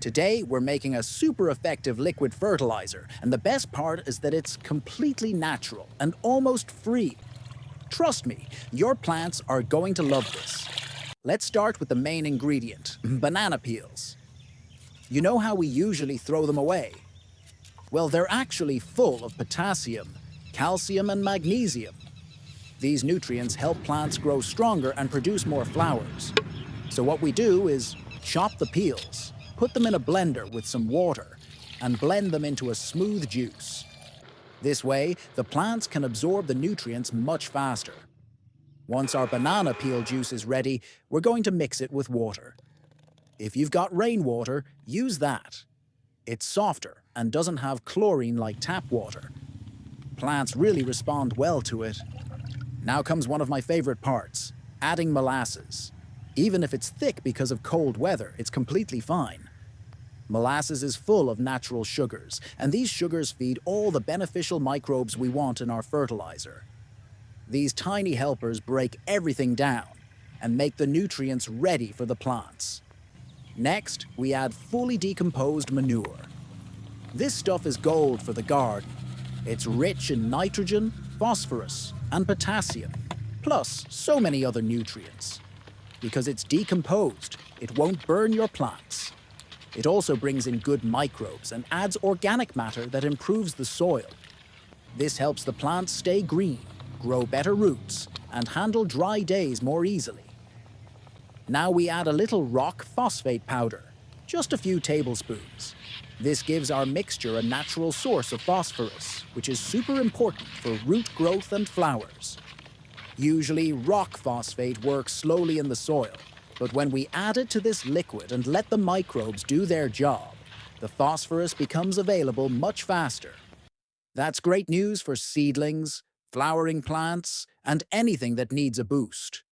Today, we're making a super effective liquid fertilizer, and the best part is that it's completely natural and almost free. Trust me, your plants are going to love this. Let's start with the main ingredient, banana peels. You know how we usually throw them away? Well, they're actually full of potassium, calcium, and magnesium. These nutrients help plants grow stronger and produce more flowers. So what we do is chop the peels, put them in a blender with some water, and blend them into a smooth juice. This way, the plants can absorb the nutrients much faster. Once our banana peel juice is ready, we're going to mix it with water. If you've got rainwater, use that. It's softer and doesn't have chlorine like tap water. Plants really respond well to it. Now comes one of my favorite parts, adding molasses. Even if it's thick because of cold weather, it's completely fine. Molasses is full of natural sugars, and these sugars feed all the beneficial microbes we want in our fertilizer. These tiny helpers break everything down and make the nutrients ready for the plants. Next, we add fully decomposed manure. This stuff is gold for the garden. It's rich in nitrogen, phosphorus, and potassium, plus so many other nutrients. Because it's decomposed, it won't burn your plants. It also brings in good microbes and adds organic matter that improves the soil. This helps the plants stay green, grow better roots, and handle dry days more easily. Now we add a little rock phosphate powder, just a few tablespoons. This gives our mixture a natural source of phosphorus, which is super important for root growth and flowers. Usually, rock phosphate works slowly in the soil, but when we add it to this liquid and let the microbes do their job, the phosphorus becomes available much faster. That's great news for seedlings, flowering plants, and anything that needs a boost.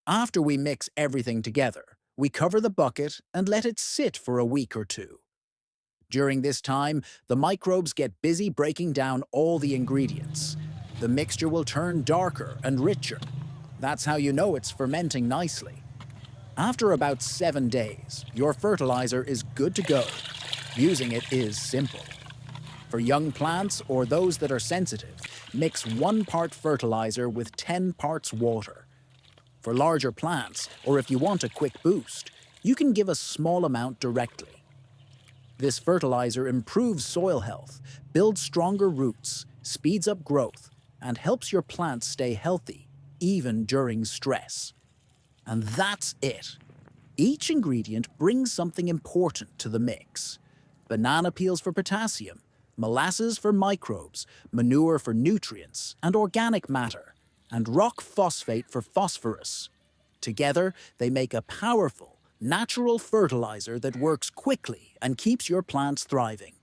After we mix everything together, we cover the bucket and let it sit for a week or two. During this time, the microbes get busy breaking down all the ingredients. The mixture will turn darker and richer. That's how you know it's fermenting nicely. After about 7 days, your fertilizer is good to go. Using it is simple. For young plants or those that are sensitive, mix 1 part fertilizer with 10 parts water. For larger plants, or if you want a quick boost, you can give a small amount directly. This fertilizer improves soil health, builds stronger roots, speeds up growth, and helps your plants stay healthy, even during stress. And that's it. Each ingredient brings something important to the mix. Banana peels for potassium, molasses for microbes, manure for nutrients and organic matter, and rock phosphate for phosphorus. Together, they make a powerful, natural fertilizer that works quickly and keeps your plants thriving.